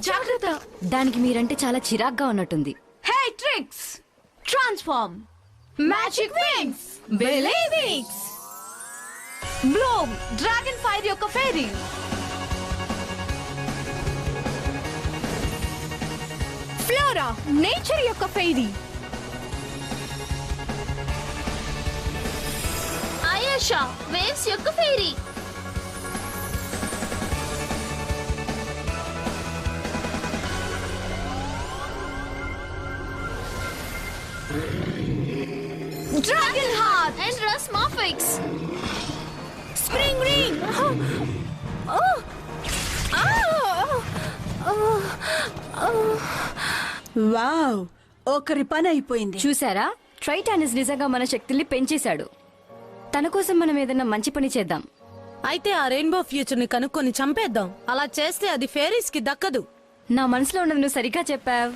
జాగ్రత్త. దానికి మీరంటే చాలా చిరాగ్గా ఉన్నట్టుంది. Hey tricks, transform, magic wings, believings, Bloom dragon fire యొక్క ఫెయిరీ, ఫ్లోరా నేచర్ యొక్క ఫెయిరీ, ఆయేషా వేవ్స్ యొక్క ఫెయిరీ, డ్రాగన్ హార్ట్ అండ్ రస్ మాఫిక్స్. Spring ring. వావ్, ఒకరి పని అయిపోయింది. చూసారా, ట్రైటానిస్ నిజంగా మన శక్తుల్ని పెంచేశాడు. తన కోసం మనం ఏదైనా మంచి పని చేద్దాం. అయితే ఆ రెయిన్బో ఫ్యూచర్ ని కనుక్కొని చంపేద్దాం. అలా చేస్తే అది ఫేరీస్ కి దక్కదు. నా మనసులో ఉన్నది నువ్వు సరిగ్గా చెప్పావు.